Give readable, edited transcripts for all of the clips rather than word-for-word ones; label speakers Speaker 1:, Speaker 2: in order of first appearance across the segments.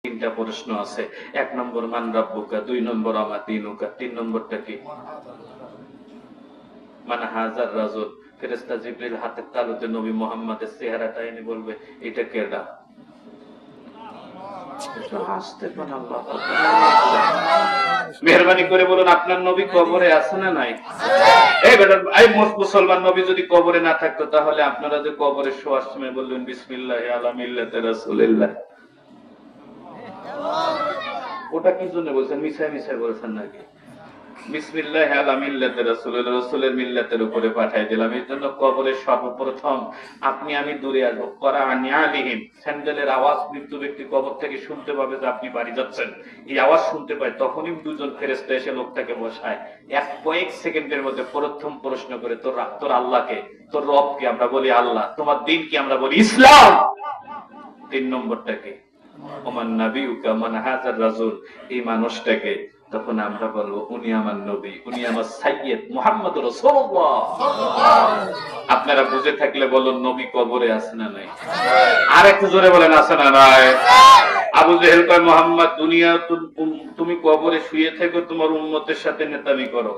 Speaker 1: তিনটা প্রশ্ন আছে। 1 নম্বর মান রাব্বুকা, 2 নম্বর আমা দীনুকা, 3 নম্বরটা কি? মান হাজার রাজুল। ফেরেশতা জিবরিল হাতের তালুতে নবী মুহাম্মাদের চেহারাটা এনে বলবে এটা কেডা? মেহরবানি করে বলুন আপনার নবী কবরে আছে না নাই? এই বেটা, এই মুসলমান নবী যদি কবরে না থাকতো তাহলে আপনারা যে কবরে শোয়ার সময় বললেন বিসমিল্লাহি আলা মিল্লাতি রাসূলিল্লাহ, ওটা কি জন্য বলছেন? মিছাই মিছাই বলছেন নাকি? বিসমিল্লাহি আলা মিল্লাতি রাসূলিল্লাহ, রাসূলের মিল্লাতের উপরে পাঠাই দিলাম। এই জন্য কবরে সর্বপ্রথম আপনি আমি দূরে আসবো। করাআনি আলিহিম, স্যান্ডেলের আওয়াজ মৃত্যু ব্যক্তি কবর থেকে শুনতে পাবে যে আপনি বাড়ি যাচ্ছেন, এই আওয়াজ শুনতে পায়, তখনই দুজন ফেরেশতা এসে লোকটাকে বসায়। কয়েক সেকেন্ডের মধ্যে প্রথম প্রশ্ন করে তোর আল্লাহকে, তোর রবকে? আমরা বলি আল্লাহ। তোমার দিন কি? আমরা বলি ইসলাম। 3 নম্বরটা কি? ওমান নাবিয়ুকা মান হাযার রাজুল, এই মানুষটাকে? তখন আমরা বলবো উনি আমার নবী, উনি আমার সাইয়্যিদ মুহাম্মদুর রাসূলুল্লাহ। আপনারা বুঝে থাকলে বলুন নবী কবরে আছে না নাই? আর একটু জোরে বলেন আছে না নাই? আবু জেহেল কয় মুহাম্মদ দুনিয়া তুমি কবরে শুয়ে থেকো, তোমার উম্মতের সাথে নেতামি করো,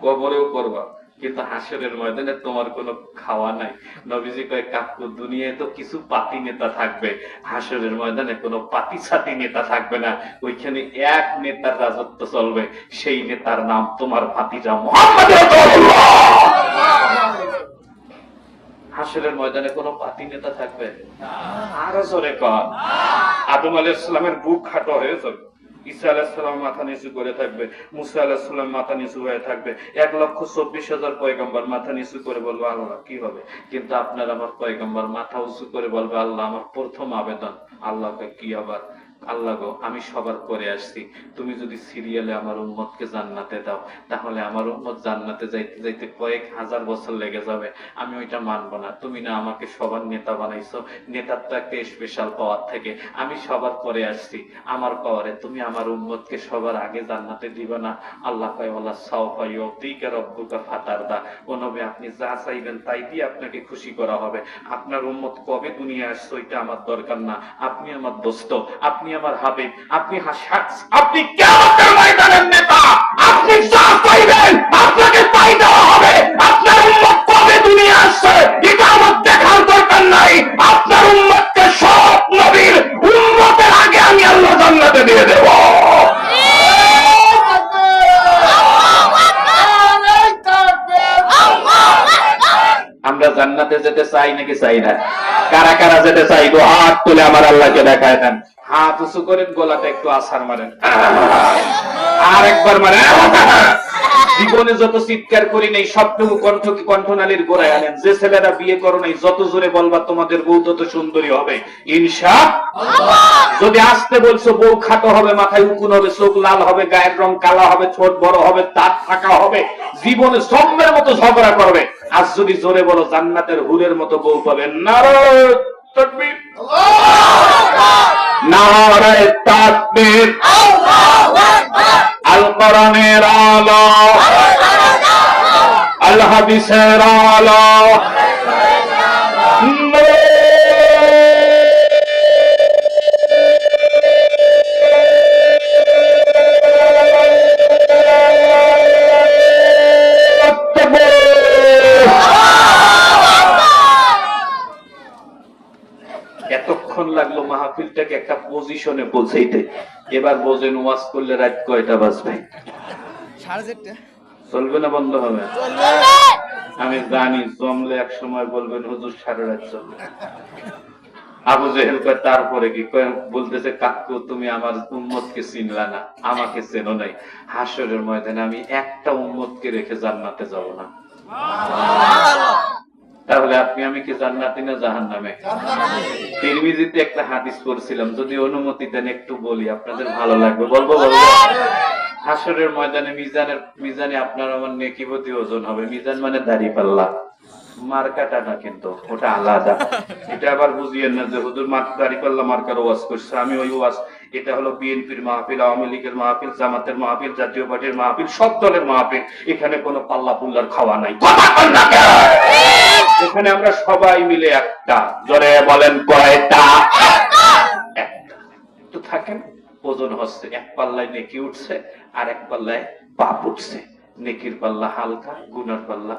Speaker 1: কবরেও করবা, কিন্তু হাসরের ময়দানে তোমার কোনো খাওয়া নাই। নবীজি কয় কাকু দুনিয়ায় তো কিছু পাতি নেতা থাকবে, হাসরের ময়দানে কোনো পাতি ছাতি নেতা থাকবে না, ওইখানে এক নেতার রাজত্ব চলবে, সেই নেতার নাম তোমার ভাতিজা মুহাম্মদ রাসূলুল্লাহ। হাসরের ময়দানে কোনো পাতি নেতা থাকবে? আরো জোরে কর। আদম আলাইহিস সালামের বুক খাটো হয়ে যাবে, ঈসা আলাইহিস সালাম মাথা নিচু করে থাকবে, মুসা আলাইহিস সালাম মাথা নিচু হয়ে থাকবে, 1,24,000 পয়গম্বর মাথা নিচু করে বলবে আল্লাহ কি হবে? কিন্তু আপনার আমার পয়গম্বর মাথা উঁচু করে বলবে আল্লাহ আমার প্রথম আবেদন। আল্লাহকে কি আবার? আল্লাহ গো, আমি সবার পরে আসছি, তুমি যদি সিরিয়ালে আমার উম্মতকে জান্নাতে দাও, তাহলে আমার উম্মত জান্নাতে যাইতে যাইতে কয়েক হাজার বছর লেগে যাবে, আমি ওইটা মানবো না। তুমি না আমাকে সবার নেতা বানাইছো, নেতার তো একটা স্পেশাল পাওয়ার থেকে, আমি সবার পরে আসছি, আমার পাওয়ারে তুমি আমার উম্মতকে সবার আগে জান্নাতে দিবা না? আল্লাহ কয় ওয়ালা সাওফা ইউতিকা রাব্বুকা ফাতারদা, ও নবী আপনি যা চাইবেন তাই দিয়ে আপনাকে খুশি করা হবে। আপনার উম্মত কবে দুনিয়া আসছে ওইটা আমার দরকার না, আপনি আমার দোস্ত, আপনি আমার হাবিব, আপনি আপনি কিয়ামতের ময়দানের নেতা, আপনি যা চাইবেন আপনাকে তাই দেওয়া হবে। আপনার উম্মত কবে দুনিয়া আসছে এটা আমার দেখার দরকার নাই, আপনার উম্মতকে সব নবীর উম্মতের আগে আমি আল্লাহ জান্নাতে দিয়ে দেব। আমরা জান্নাতে যেতে চাই নাকি চাই না? কারা কারা যেতে চাই গো হাত তুলে আমার আল্লাহকে দেখায় দেন। হাত উঁচু করেন, গলাটা একটু আছাড় মারেন, আর একবার মারেন। জীবনে যত চিৎকার করি নাই সবটুকু কণ্ঠনালীর গোড়ায় আনেন। যে ছেলেরা বিয়ে করো নাই যত জোরে বলবা তোমাদের বউ তত সুন্দরী হবে ইনশাআল্লাহ। যদি আসতে বলছো বউ খাটো হবে, মাথায় উকুন হবে, চোখ লাল হবে, গায়ের রং কালো হবে, ছোট বড় হবে, দাঁত ফাঁকা হবে, জীবনে সম্মের মতো ঝগড়া করবে। আর যদি জোরে বলো জান্নাতের হুরের মতো বউ পাবেন। নারায়ে তাকবীর, নারায়ে তাকবীর, আল্লাহু আকবার। আল কোরআনের আলো, আল হাদিসের আলো, এতক্ষণ লাগলো মাহফিলটাকে একটা পজিশনে পৌঁছাইতে। এবার বোঝেন ওয়াজ করলে রাত কয়টা বাজবে?
Speaker 2: 4:30।
Speaker 1: চলবে না বন্ধ হবে? আমি জানি জমলে এক সময় বলবেন হুজুর 4:30 চলবে। আবু জেহেল কয় তারপরে কি? বলতেছে কাকু তুমি আমার উম্মতকে চিনলা না, আমাকে চেনো নাই, হাসরের ময়দানে আমি একটা উম্মতকে রেখে জান্নাতে যাব না। তাহলে আপনি আমি কি জান্নাতি না জাহান্নামে? তিরমিজিতে একটা হাদিস পড়ছিলাম, যদি অনুমতি দেন একটু বলি, আপনাদের ভালো লাগবে। বলবো? হাসরের ময়দানে মিজানে আপনার আমার নেকিবতী ওজন হবে। মিজান মানে দাড়িপাল্লা, মার্কাটা না, কিন্তু ওটা আলাদা। এটা আবার বুঝিয়েন না যে হুজুর দাড়িপাল্লা মার্কার ওয়াজ করছে, আমি ওই ওয়াজ। এটা হলো বিএনপির মাহফিল, আওয়ামী লীগের মাহফিল, জামাতের মাহফিল, জাতীয় পার্টির মাহফিল, সব দলের মাহফিল। এখানে কোনো পাল্লা পুল্লার খাওয়া নাই। এখানে আমরা সবাই মিলে একটা, জোরে বলেন কয়টা? একটা। থাকেন, ওজন হচ্ছে, এক পাল্লায় নেকি উঠছে আর এক পাল্লায় পাপ উঠছে। নেকির পাল্লা হালকা, গুনার পাল্লা।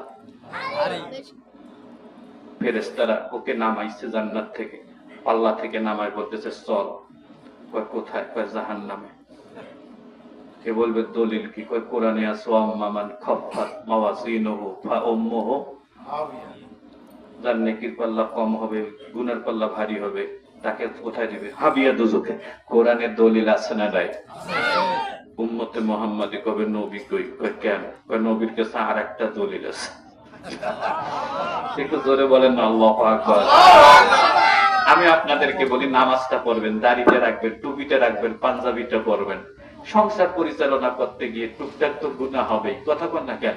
Speaker 1: ফেরেশতারা ওকে নামাইছে জান্নাত থেকে, পাল্লা থেকে নামায় বলতেছে চল। কয় কোথায়? কয় জাহান্নামে। কে বলবে দলিল কি? কয় কোরআনে আছে ওয়াম্মান খাফফাত মাওয়াজিনুহু ফাউম্মুহু হাবিয়া। যার নেকির পাল্লা কম হবে, গুনার পাল্লা ভারী হবে, তাকে কোথায় দিবে? হাবিয়া, দুজকে। কোরআনের দলিল আছে না নাই? উম্মতে মুহাম্মাদি কবে নবী কই? কয় কেন? কয় নবীর কাছে আর একটা দলিল আছে। একটু জোরে বলেন না আল্লাহু আকবার। আমি আপনাদেরকে বলি নামাজটা পড়বেন, দাড়িটা রাখবেন, টুপিটা রাখবেন, পাঞ্জাবিটা পরবেন। সংসার পরিচালনা করতে গিয়ে টুকটাক তো গুনাহ হবেই, কথা বল না কেন?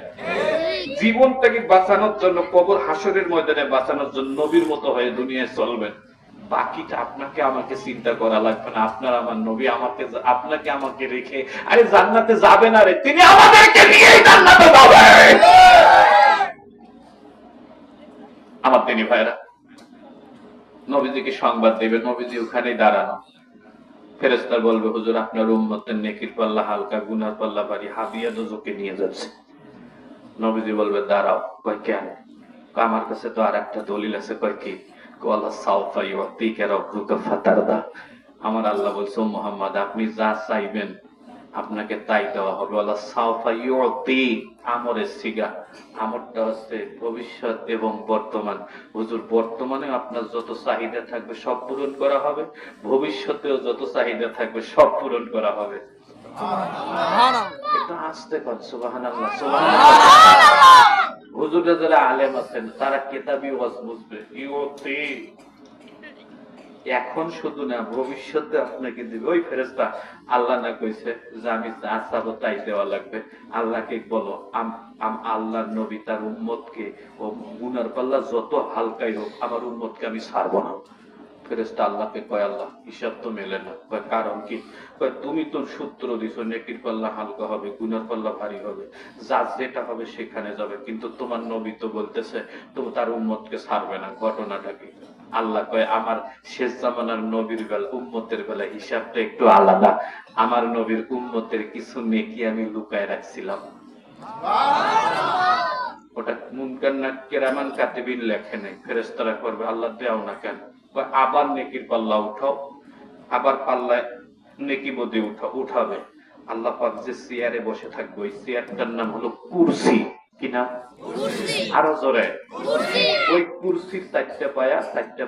Speaker 1: জীবনটাকে বাঁচানোর জন্য, কবর হাসরের ময়দানে বাঁচানোর জন্য নবীর মতো হয়ে দুনিয়ায় চলবেন। বাকিটা আপনাকে আমাকে চিন্তা করা লাগবে না। আপনার আমার নবী আপনাকে আমাকে রেখে আরে জান্নাতে যাবে না রে, তিনি আমাদেরকে নিয়েই জান্নাতে যাবে। আমার তিনি ভাইরা নবীজিকে সংবাদ দেবে, নবীজি ওখানেই দাঁড়ানো। ফেরেশতা বলবে হুজুর আপনার উম্মতের নেকির পাল্লা হালকা, গুনার পাল্লা ভারী, হাবিয়া দুজকে নিয়ে যাচ্ছে। নবীজি বলবে দাঁড়াও। কয় কেন? আমার কাছে তো আর একটা দলিল আছে। কয় কি? আমার আল্লাহ বলছে মুহাম্মদ আপনি যা চাইবেন আপনাকে তাই দেওয়া হবে। আমরের সিগা, আমরটা হচ্ছে ভবিষ্যৎ এবং বর্তমান। হুজুর বর্তমানে আপনার যত চাহিদা থাকবে সব পূরণ করা হবে, ভবিষ্যতেও যত চাহিদা থাকবে সব পূরণ করা হবে। এটা আসতে পারে সুবহানাল্লাহ, সুবহানাল্লাহ। হুজুররা যারা আলেম আছেন তারা কিতাবি ওয়াজ বুঝবে। এখন শুধু না, ভবিষ্যতে আপনাকে দিবে। ওই ফেরেশতা আল্লাহ না কইছে যে আমি যা চাবো তাই দেওয়া লাগবে। আল্লাহকে বলো আল্লাহর নবী তার উম্মতকে ও গুনার পাল্লা যত হালকাই হোক আমার উম্মতকে আমি ছাড়বো না। ফেরেশতা আল্লাহকে কয় আল্লাহ হিসাব তো মেলে না। কয় কারণ কি? কয় তুমি তো সূত্র দিছো নেকির পাল্লা হালকা হবে, গুনার পাল্লা ভারী হবে, যা যেটা হবে সেখানে যাবে, কিন্তু তোমার নবী তো বলতেছে তুমি তার উম্মতকে ছাড়বে না। ঘটনাটা কি? আল্লাহ কয় আমার শেষ জামানার নবীর বেলা উম্মতের বেলা হিসাবটা একটু আলাদা। আমার নবীর উম্মতের কিছু নেকি আমি লুকায় রাখছিলাম। ওটা মুনকার নাকির কিরামান কাতিবিন লেখে নাই, ফেরেশতারা করবে আল্লাহ দেও না কেন? আবার নেকির পাল্লা উঠাও, আবার পাল্লায় নেকি বদি উঠাবে। আল্লাহ পাক যে চেয়ারে বসে থাকবে ওই চেয়ারটার নাম হলো কুরসি। কি নাম? আরো জোরে। ওই কুরসির চারটা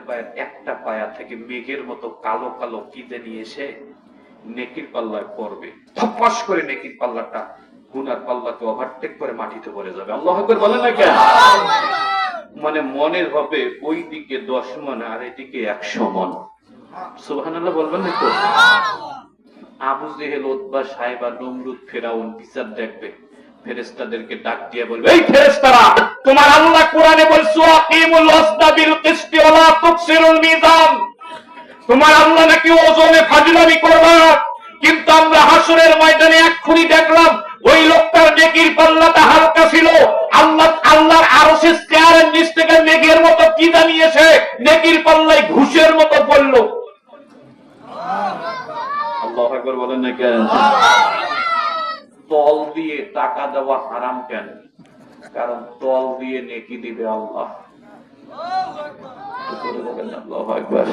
Speaker 1: পায়ের একটা পায়া থেকে মেঘের মতো কালো কালো কি জানি এসে নেকির পাল্লায় পড়বে। থপাস করে নেকির পাল্লাটা গুনার পাল্লাকে ওভারটেক করে মাটিতে পড়ে যাবে। আল্লাহু আকবার বলেন না কেন? মানে মনে হবে ওই দিকে 10 মণ আর এদিকে 100 মণ। সুবহানাল্লাহ বলবেন না তো? আবু জেহেল, উতবা, সাইবা, নমরুদ, ফেরাউন বিচার দেখবে। ফেরেশতাদেরকে ডাক দিয়ে বলবে এই ফেরেশতারা তোমার আল্লাহ কোরআনে বলছো আকিমুল ওয়াসনা বিল কিসতি ওয়া লা তুকসিরুল মিজান। তোমার আল্লাহ নাকি ওজনে ফাজলামি করবা, কিন্তু আমরা হাসরের ময়দানে এক্ষুনি দেখলাম ওই লোকটার নেকির পাল্লাটা হালকা ছিল। আল্লাহর আরশের চেয়ারের নিচ থেকে মেঘের মতো কি জানিয়েছে নেকির পাল্লায় ঘুষের মতো পড়লো। আল্লাহু আকবার বলেন না কেন? তল দিয়ে টাকা দেওয়া হারাম কেন? কারণ তল দিয়ে নেকি দিবে আল্লাহ। আল্লাহু আকবার,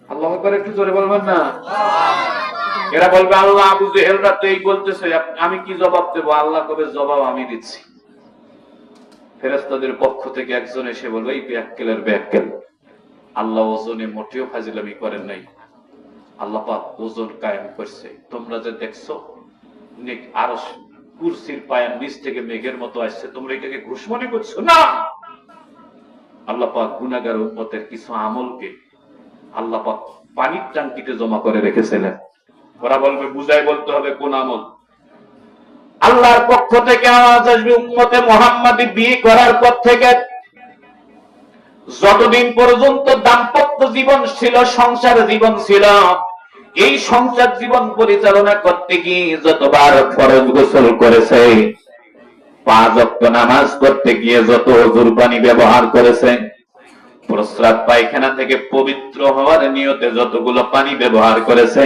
Speaker 1: আল্লাহু আকবার একটু জোরে বলবেন না? এরা বলবে আল্লাহ আবু জেহেলরা তো এই বলতেছে, আমি কি জবাব দেবো? আল্লাহ কবে জবাব আমি দিচ্ছি। ফেরেশতাদের পক্ষ থেকে একজন এসে বলবে এই ব্যাক্কেলের ব্যাক্কেল, আল্লাহ ওজনে মোটেও ফাজিলামি করেন নাই, আল্লাহ পাক ওজন কায়েম করছে। তোমরা যে দেখছো আরশ কুরসির পায়ের নিচ থেকে মেঘের মতো আসছে, তোমরা এটাকে ঘুষ মনে করছো না। আল্লাহ পাক গুনাহগার উম্মতের কিছু আমলকে আল্লাহ পাক পানির ট্যাঙ্কিতে জমা করে রেখেছিলেন। ওরা বলবে বুঝাই বলতে হবে কোন আমল। আল্লাহর পক্ষ থেকে আওয়াজ আসবে উম্মতে মুহাম্মাদি বিয়ে করার পর থেকে যতদিন পর্যন্ত দাম্পত্য জীবন ছিল, সংসার জীবন ছিল, এই সংসার জীবন পরিচালনা করতে গিয়ে যতবার ফরজ গোসল করেছে, 5 ওয়াক্ত নামাজ পড়তে গিয়ে যত ওযুর পানি ব্যবহার করেছে, প্রস্রাব পায়খানা থেকে পবিত্র হওয়ার নিয়তে যতগুলো পানি ব্যবহার করেছে,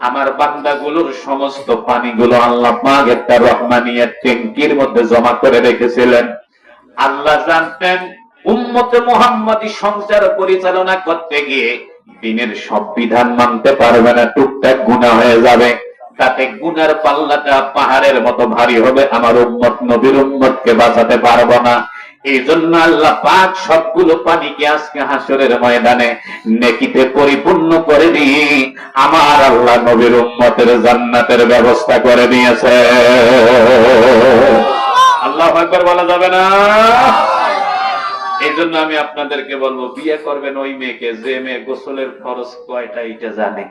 Speaker 1: আমার বান্দাগুলোর সমস্ত পানিগুলো আল্লাহ পাক একটা রহমানিয়াত ট্যাঙ্কির মধ্যে জমা করে রেখেছিলেন। আল্লাহ জানতেন উম্মতে মুহাম্মাদী সংসার পরিচালনা করতে গিয়ে দিনের সব বিধান মানতে পারবে না, টুকটাক গুনাহ হয়ে যাবে, তাতে গুনার পাল্লাটা পাহাড়ের মতো ভারী হবে, আমার উম্মত নবীর উম্মতকে বাঁচাতে পারবো না। এই জন্য আল্লাহ পাক সবগুলো পানিকে আজকে হাসরের ময়দানে নেকিতে পরিপূর্ণ করে দিয়ে আমার আল্লাহ নবীর উম্মতের জান্নাতের ব্যবস্থা করে দিয়েছে। আল্লাহু আকবার বলা যাবে না? এই জন্য আমি আপনাদেরকে বলবো, বিয়ে করবেন ওই মেয়েকে যে মেয়ে গোসলের ফরজ কয়টা এটা জানে।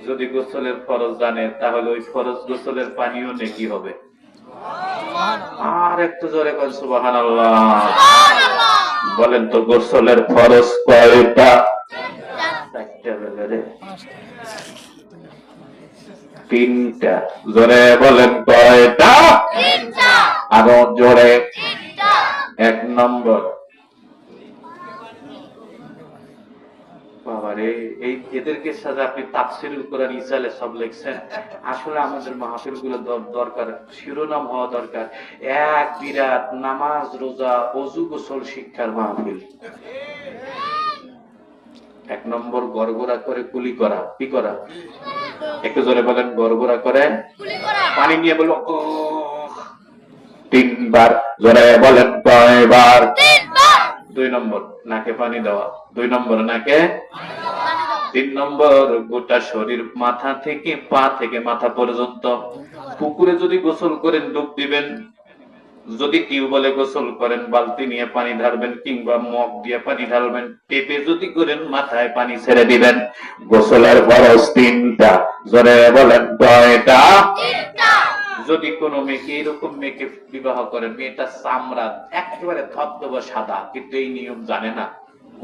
Speaker 1: যদি গোসলের ফরজ জানে তাহলে ওই ফরজ গোসলের পানিও নেকি হবে। আর একটু জোরে বলেন সুবহানাল্লাহ। বলেন তো গোসলের ফরজ কয়টা? চারটা বেলে, তিনটা। জোরে বলেন কয়টা? আরো জোরে। এক নম্বর, বাবারে এই এদেরকে সাথে আপনি তাফসীরুল কোরআন ইসালে সব লিখছেন। আসলে আমাদের মাহফিল গুলো দরকার, শিরোনাম হওয়া দরকার এক বিরাট নামাজ রোজা ওযু গোসল শিক্ষার মাহফিল। এক নম্বর, গড়গড়া করে কুলি করা। কি করা? একটু জোরে বলেন, গড়গড়া করে পানি নিয়ে বলবো তিনবার। জোরে বলেন কয়বার? দুই নম্বর, নাকে পানি দেওয়া। দুই নম্বর, নাকে। তিন নম্বর, গোটা শরীর মাথা থেকে পা থেকে মাথা পর্যন্ত। পুকুরে যদি গোসল করেন ডুব দিবেন, যদি টিউবওয়েলে গোসল করেন বালতি নিয়ে পানি ঢালবেন কিংবা মগ দিয়ে পানি ঢালবেন। পেপে যদি করেন মাথায় পানি ছেড়ে দিবেন। গোসলের ফরজ তিনটা। জোরে বলেন কয়টা? যদি কোনো মেয়েকে এরকম মেয়েকে বিবাহ করেন, মেয়েটা চামড়া একেবারে ধবধবা সাদা, কিন্তু এই নিয়ম জানে না,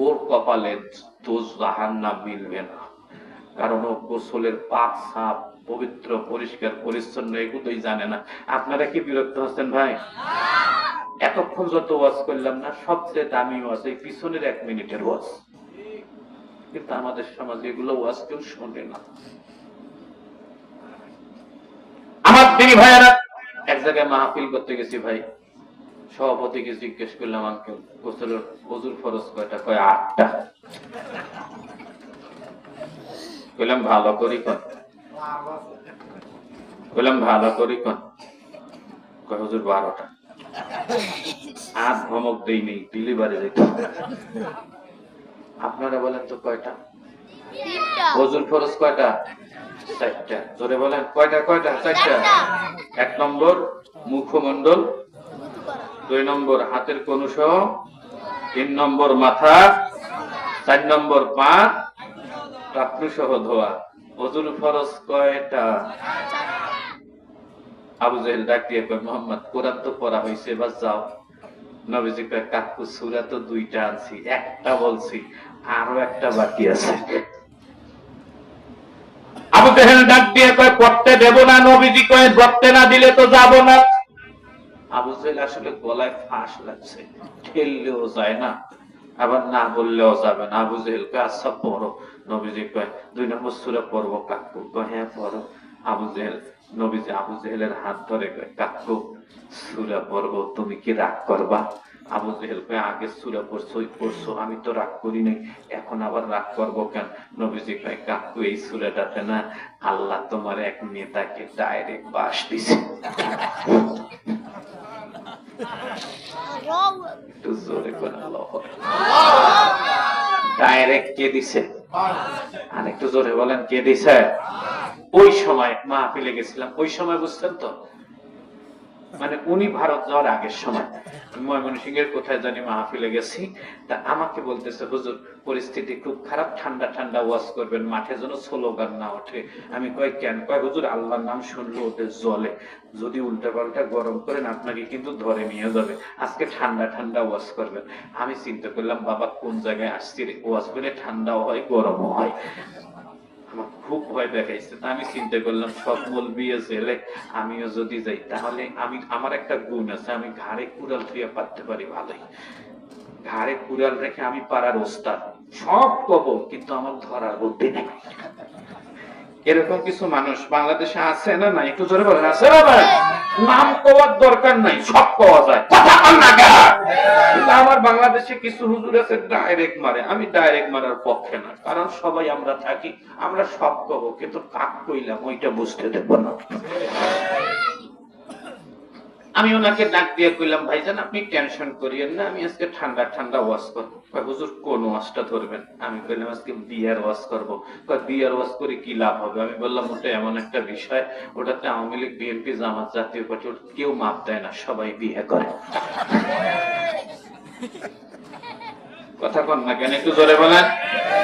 Speaker 1: ওর কপালে তো জাহান্নাম মিলবে না, কারণ ও গোসলের পাক সাপ পবিত্র পরিষ্কার পরিচ্ছন্ন এগুলোই জানে না। আপনারা কি বিরক্ত হচ্ছেন ভাই? এতক্ষণ যত ওয়াজ করলাম না, সবচেয়ে দামি ওয়াজ এই পিছনের 1 মিনিটের ওয়াজ, কিন্তু আমাদের সমাজে এগুলো ওয়াজ কেউ শোনে না। আমার দিনী ভাইয়েরা, এক জায়গায় মাহফিল করতে গেছি ভাই, সভাপতিকে জিজ্ঞেস করলাম আঙ্কেল গোসলের ওযুর ফরজ কয়টা? কয় 8টা। কইলাম ভালো করি কোন? কইলাম ভালো করি কোন? কয় হুজুর 12টা। আর ধমক দেই নেই, ডেলিভারি যেত। আপনারা বলেন তো কয়টা? ওযুর ফরজ কয়টা? 4টা। জোরে বলেন কয়টা? কয়টা? 4টা। 1 নম্বর মুখমণ্ডল, 2 নম্বর হাতের কনুষ, 3 নম্বর মাথা, 4 নম্বর পা টাকনু সহ ধোয়া। ওযুর ফরজ কয়টা? আবু জেহেল ডাক দিয়ে কয় মুহাম্মদ কোরআন তো পড়া হয়েছে, এবার যাও। নবীজি কয় কাকু সূরা তো 2টা আনছি, একটা বলছি, আরো একটা বাকি আছে। আবু জেহেল ডাক দিয়ে কয় পড়তে দেব না। নবীজি কয় পড়তে না দিলে তো যাব না। আবু জেহেল আসলে গলায় ফাঁস লাগছে, ঠেললেও যায় না, আবার না বললেও যাবে না। আবু জেহেল কয় আচ্ছা পড়ো। নবীজি কয় 2 নম্বর সূরা পড়বো কাকু? কয় হ্যাঁ পড়ো। নবীজি আবু জেহেলের হাত ধরে কয় কাকু সূরা পড়বো, তুমি কি রাগ করবা? আবু জেহেল কয় আগে সূরা পড়ছো, আমি তো রাগ করি নাই, এখন আবার রাগ করবো কেন? নবীজি কয় কাকু এই সূরাটাতে না আল্লাহ তোমার এক নেতাকে ডাইরেক্ট বাস দিছে। একটু জোরে করে আল্লাহু ডাইরেক্ট কে দিছে? আর একটু জোরে বলেন কে দিছে? ওই সময় মাহফিলে গেছিলাম, ওই সময় বুঝছেন তো, মানে উনি ভারত যাওয়ার আগের সময় ময়মনসিংহের কোথায় জানি মাহফিলে গেছি। তা আমাকে বলতেছে হুজুর পরিস্থিতি খুব খারাপ, ঠান্ডা ঠান্ডা ওয়াজ করবেন, মাঠে যেন স্লোগান না ওঠে। আমি কই কেন? কয় হুজুর আল্লাহর নাম শুনলে ওদের জ্বলে, যদি উল্টা পাল্টা গরম করেন আপনাকে কিন্তু ধরে নিয়ে যাবে, আজকে ঠান্ডা ঠান্ডা ওয়াজ করবেন। আমি চিন্তা করলাম বাবা কোন জায়গায় আসছি রে, ওয়াজ করে ঠান্ডাও হয় গরমও হয়। আমার খুব ভয় দেখাইছে। আমি চিন্তা করলাম সব মৌলবি জেলে, আমিও যদি যাই তাহলে আমার একটা গুণ আছে, আমি ঘাড়ে কুড়াল থুয়ে পারতে পারি ভালোই। ঘাড়ে কুড়াল রেখে আমি পাড়ার ওস্তাদ, সব কব, কিন্তু আমার ধরার বুদ্ধি নেই। এরকম কিছু মানুষ বাংলাদেশে আছে না? না একটু জোরে বলেন, আছে না ভাই? নাম পাওয়ার দরকার নাই, সব পাওয়া যায়, কথা বল না কেন? কিন্তু আমার বাংলাদেশে কিছু হুজুর আছে ডাইরেক্ট মারে। আমি ডাইরেক্ট মারার পক্ষে না, কারণ সবাই আমরা থাকি, আমরা সব কব, কিন্তু কাক কইলাম ওইটা বুঝতে দেব না। আমি ওনাকে ডাক দিয়ে কইলাম, ভাইজান আপনি টেনশন করিয়েন না, আমি আজকে ঠান্ডা ঠান্ডা ওয়াজ করবো। হুজুর কোন ওয়াজটা ধরবেন? আমি কইলাম আজকে বিয়ার ওয়াজ করবো। বিয়ার ওয়াজ করে কি লাভ হবে? আমি বললাম ওটা এমন একটা বিষয়, ওটাতে আওয়ামী লীগ, বিএনপি, জামাত, জাতীয় পার্টি কেউ মাপ দেয় না, সবাই বিয়ে করে। কথা কন না কেন? একটু জোরে বলেন।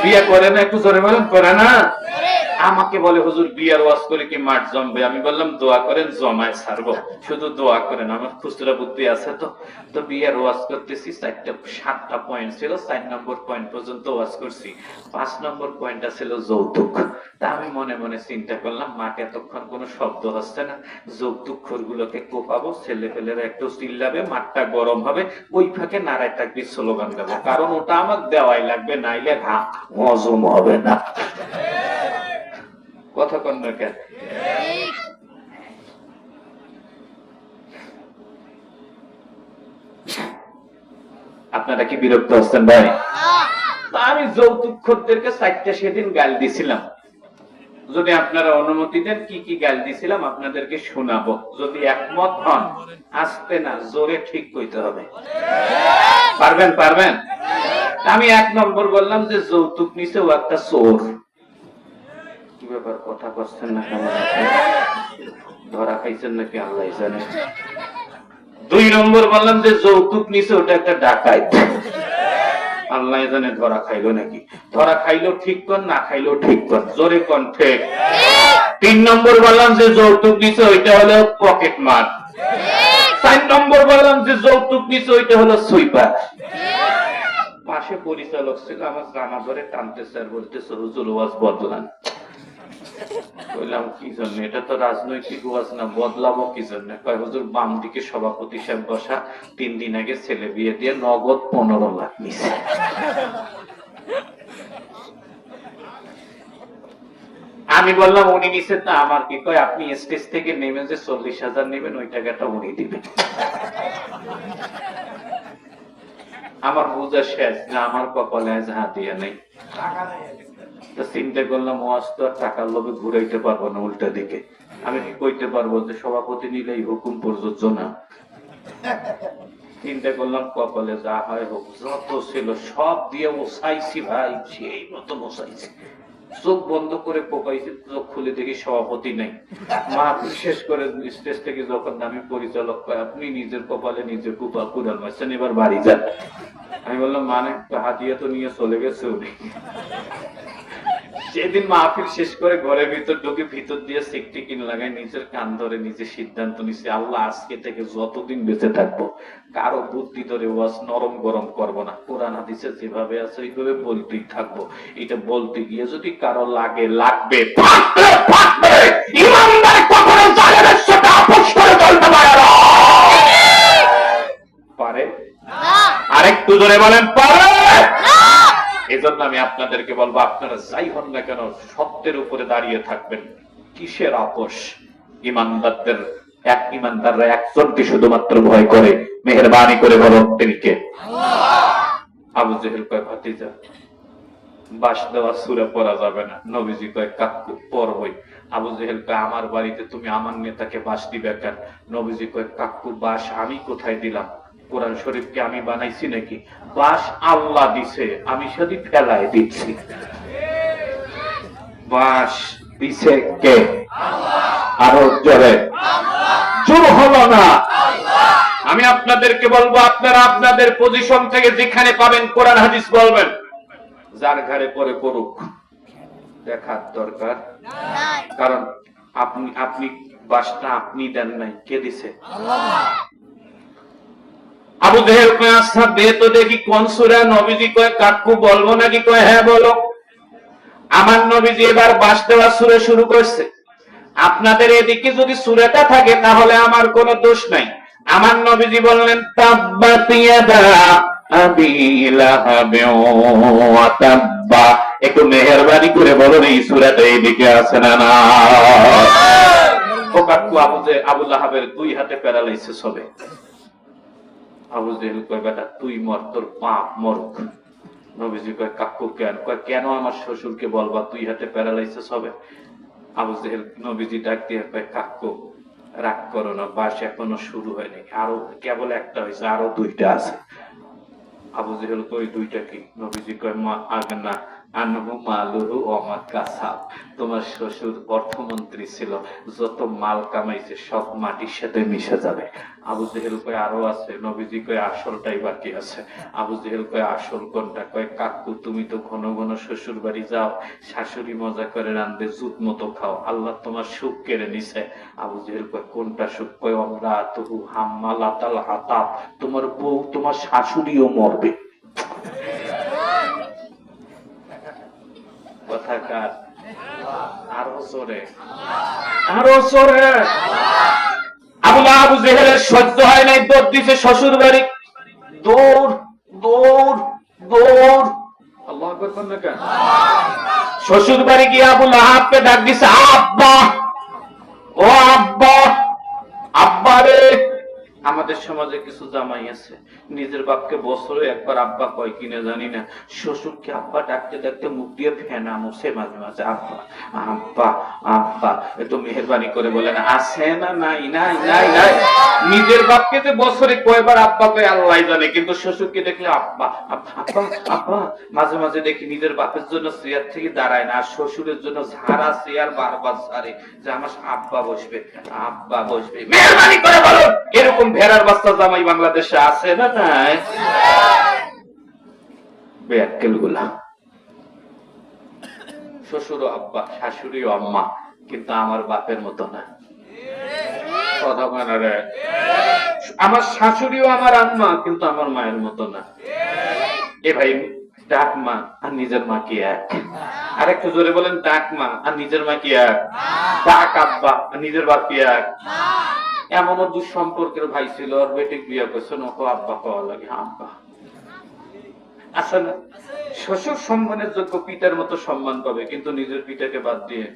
Speaker 1: বিয়ে করে না? একটু জোরে বলেন। করে না? আমাকে বলে হুজুর বিয়ার ওয়াজ করে কি মাঠ জমবে? আমি বললাম দোয়া করেন, জমায় ছাড়বো, শুধু দোয়া করেন, আমার খুচরা বুদ্ধি আছে। তো বিয়ার ওয়াজ করতেছি, 7টা পয়েন্ট ছিল, 4 নম্বর পয়েন্ট পর্যন্ত ওয়াজ করছি। 5 নম্বর পয়েন্টটা ছিল যৌতুক। তা আমি মনে মনে চিন্তা করলাম, মাঠে এতক্ষণ কোনো শব্দ হচ্ছে না, যৌতুক খোরগুলোকে কোপাবো, ছেলে পেলেরা একটু চিল্লাবে, মাঠটা গরম হবে, ওই ফাঁকে নারায় তাকবীর স্লোগান দেবো, কারণ ওটা আমার দেওয়াই লাগবে, নাইলে হজম হবে না। কথা কন না কেন? আপনারা কি বিরক্ত হচ্ছেন ভাই? আমি যৌতুক খোরদেরকে 4টা সেদিন গাল দিছিলাম। যদি আপনারা অনুমতি দেন কি কি গাল দিছিলাম আপনাদেরকে শোনাবো, যদি একমত হন। আসতে না, জোরে ঠিক কইতে হবে। পারবেন? পারবেন? আমি 1 নম্বর বললাম যে যৌতুক নিছে ও একটা চোর। কি ব্যাপার, কথা করছেন না কেন? ধরা খাইছেন নাকি আল্লাহ জানে। 2 নম্বর বললাম যে যৌতুক নিছে ওটা একটা ডাকাত। আল্লাহ জানে ধরা খাইলো নাকি। ধরা খাইলো ঠিক কর, না খাইলো ঠিক কর, জোরে কোন ঠিক। 3 নম্বর বললাম যে যৌতুক নিছে ওইটা হলো পকেট মার। 4 নম্বর বললাম যে যৌতুক নিছে ওইটা হলো সুইপার। পাশে পরিচালক ছিল, আমার জামা ধরে টানতে স্যার বলতেছে হুজুর ওয়াজ বদলান। বললাম কি জন্য? এটা তো রাজনৈতিক ওয়াজ না, বদলাবো কি জন্য? কয় হুজুর বাম দিকে সভাপতি সাহেব বসা, 3 দিন আগে ছেলে বিয়ে দিয়ে নগদ 15 লাখ নিছে। আমি বললাম উনি নিছে তা আমার কি? কয় আপনি স্টেজ থেকে নেমে যে 40,000 নেবেন ওই টাকাটা উনি দিবেন। আমার বোঝা শেষ না, আমার কপালে যাহা দিয়ে নেই। চিন্তা করলাম ওয়াজ তো আর টাকার লোভে ঘুরাইতে পারবো না উল্টা দিকে। আমি কি কইতে পারবো যে সভাপতি নিলে এই হুকুম প্রযোজ্য না? চিন্তা করলাম কপালে যা হয় হোক, যত ছিল সব দিয়ে ওসাইছি ভাই, সেই মতো ওসাইছি। চোখ বন্ধ করে কোপাইছি, চোখ খুলে দেখি সভাপতি নেই। মাহফিল শেষ করে স্টেজ থেকে যখন আমি পরিচালক কয় আপনি নিজের কপালে নিজে কুড়াল মারছেন, এবার বাড়ি যান। আমি বললাম মানে? হাতিয়া তো নিয়ে চলে গেছে উনি। সেদিন মাহফিল শেষ করে ঘরের ভিতর ঢুকে ভিতর দিয়ে সিকটি কিন লাগাই নিজের কান ধরে নিজে সিদ্ধান্ত নিছি, আল্লাহ আজকে থেকে যতদিন বেঁচে থাকবো কারো বুদ্ধি ধরে ওয়াজ নরম গরম করব না, কোরআন হাদিসে যেভাবে আছে ওইভাবে বলতেই থাকবো। এটা বলতে গিয়ে যদি কারো লাগে লাগবে, ইমানদার কখনো জালেমের সাথে আপোষ করে চলতে পারে না। পারে? আরেকটু জোরে বলেন, পারে? এজন্য আমি আপনাদেরকে বলবো, আপনারা যাই হন না কেন সত্যের উপরে দাঁড়িয়ে থাকবেন। কিসের আপোষ? ইমানদাররা একজনকে শুধুমাত্র ভয় করে, মেহেরবানি করে বলো তিনি কে? আবু জেহেল কয় ভাতিজা বাস দেওয়া সূরা পড়া যাবে না। নবীজি কয় কাকু পড়বই। আবু জেহেল কয় আমার বাড়িতে তুমি আমার নেতাকে বাস দিবে কেন? নবীজি কয় কাকু বাস আমি কোথায় দিলাম? কোরআন শরীফকে আমি বানাইছি নাকি? বাস আল্লাহ দিছে, আমি শুধু ফেলায় দিচ্ছি। বাস দিছে কে? আরো জোরে জোর হলো না। আমি আপনাদেরকে বলবো, আপনারা আপনাদের পজিশন থেকে যেখানে পাবেন কোরআন হাদিস বলবেন, যার ঘরে পরে করুক, দেখার দরকার। কারণ আপনি বাসটা আপনি দেন নাই, কে দিছে? আবু জেহেল কয় আচ্ছা দে তো দেখি কোন সূরা। নবীজি কয় কাকু বলবো নাকি? কয় হ্যাঁ বলো। আমার নবীজি এবার বাস দেওয়া সূরা শুরু করছে। আপনাদের এদিকে যদি সূরাটা থাকে তাহলে আমার কোনো দোষ নাই। আমার নবীজি বললেন তাব্বাত ইয়াদা আবি লাহাবিন ওয়া তাব্বা। একটু মেহেরবানি করে বলুন এই সূরাটা এইদিকে আছে না না? ও কাকু, আবু লাহাবের 2 হাতে প্যারালাইসিস হবে। আবু জেহেল কয় বেটা তুই মর, তোর পাপ মরুক। নবীজি কয় কাকু কেন? কয় কেন আমার শ্বশুরকে বলবা 2 হাতে প্যারালাইসিস হবে? আবু জেহেল নবীজি ডাক দিয়ে কয় কাকু রাগ করো না, বাস এখনো শুরু হয়নি, আরো কেবল একটা হয়েছে, আরো 2টা আছে। আবু জেহেল কয় 2টা কি? নবীজি কয় মা আগনা আনহু মালুহু ওয়া মা কাসাব। তোমার শ্বশুর অর্থমন্ত্রী ছিল, যত মাল কামাইছে সব মাটির সাথে মিশে যাবে। আবু জেহেল কয় আরো আছে। নবীজি কয় আসলটাই বাকি আছে। আবু জেহেল কয় আসল কোনটা? কয় কাকু তুমি তো ঘন ঘন শ্বশুর বাড়ি যাও, শাশুড়ি মজা করে রান্ধে, জুত মতো খাও, আল্লাহ তোমার সুখ কেড়ে নিছে। আবু জেহেল কয় কোনটা সুখ? কয় আমরাতুহু হাম্মালাতাল হাতাব, তোমার বউ তোমার শাশুড়িও মরবে। কথা কার? আরো জোরে, আরো জোরে। আবু জেহেলের সহ্য হয় নাই, দৌড় দিছে শ্বশুর বাড়ি। দৌড় দৌড় দৌড়, আল্লাহু আকবার বলেন না কেন? শ্বশুর বাড়ি গিয়ে আবু লাহাবকে ডাক দিছে আব্বা, ও আব্বা, আব্বা রে। আমাদের সমাজে কিছু জামাই আছে নিজের বাপকে বছরে একবার আব্বা কয় কিনে জানি না, শ্বশুরকে আব্বা ডাকতে ডাকতে মুখ দিয়ে ফেনা মুছে মাঝে মাঝে আব্বা আব্বা আব্বা। একটু মেহেরবানি করে বলেন আছে না নাই? নাই নাই নাই। নিজের বাপকে যে বছরে কয়বার আব্বা কয় আল্লাহ জানে, কিন্তু শ্বশুরকে দেখলে আব্বা আব্বা আব্বা। মাঝে মাঝে দেখি নিজের বাপের জন্য চেয়ার থেকে দাঁড়ায় না, আর শ্বশুরের জন্য ঝাড়া চেয়ার বারবার ছাড়ে যে আমার আব্বা বসবে আব্বা বসবে। মেহেরবানি করে বলুন এরকম ভেড়ার বাচ্চা জামাই বাংলাদেশে আছে না নাই? বেয়াক্কেল গুলা। শ্বশুরও আব্বা, শাশুড়িও আম্মা, কিন্তু আমার বাপের মতো না। কথা বলে রে, আমার শাশুড়িও আমার আম্মা, কিন্তু আমার মায়ের মতো না। এ ভাই ডাক মা আর নিজের মা কি এক? আর একটু জোরে বলেন ডাক মা আর নিজের মা কি এক? ডাক আব্বা আর নিজের বাপ কি এক? এমনও দুঃসম্পর্কের ভাই ছিল, ওর বেটে বিয়ে করছে, ওকে আব্বা পাওয়া লাগে, আব্বা। আচ্ছা না, শ্বশুর সম্মানের যোগ্য পিতার মতো সম্মান পাবে, কিন্তু নিজের পিতাকে বাদ দিয়ে।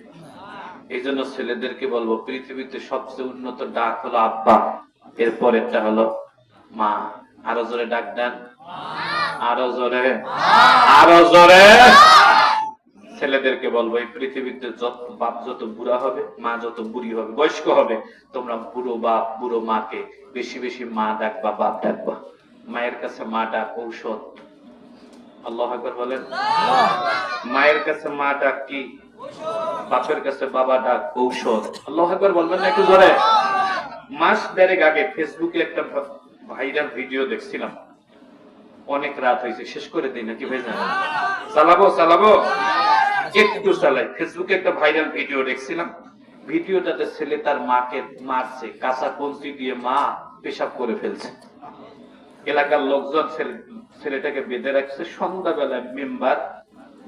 Speaker 1: এই জন্য ছেলেদেরকে বলবো পৃথিবীতে সবচেয়ে উন্নত ডাক হলো আব্বা, এর পরেরটা হলো মা। আরো জোরে ডাক দেন, আরো জোরে, আরো জোরে। ছেলেদেরকে বলবো এই পৃথিবীতে বাপ যত বুড়া হবে, মা যত বুড়ি হবে, বয়স্ক হবে, তোমরা বুড়ো বাপ বুড়ো মাকে বেশি বেশি মা ডাকবা, বাপ ডাকবা। মায়ের কাছে মা ডাক ঔষধ। আল্লাহু আকবার বলেন। মায়ের কাছে মা ডাক কি? বাপের কাছে বাবা ডাক ঔষধ। আল্লাহু আকবার বলবেন না একটু জোরে? মাস দেড়েক আগে ফেসবুকে একটা ভাইরাল ভিডিও দেখছিলাম, অনেক রাত হয়েছে, শেষ করে দিই নাকি ভাই? চালাবো চালাবো একটু চালাই। ফেসবুকে একটা ভাইরাল ভিডিও দেখছিলাম, ভিডিওটাতে ছেলে তার মাকে মারছে, কাঁচা কঞ্চি দিয়ে মা পেশাব করে ফেলছে। এলাকার লোকজন ছেলেটাকে বেঁধে রাখছে, সন্ধ্যাবেলায় মেম্বার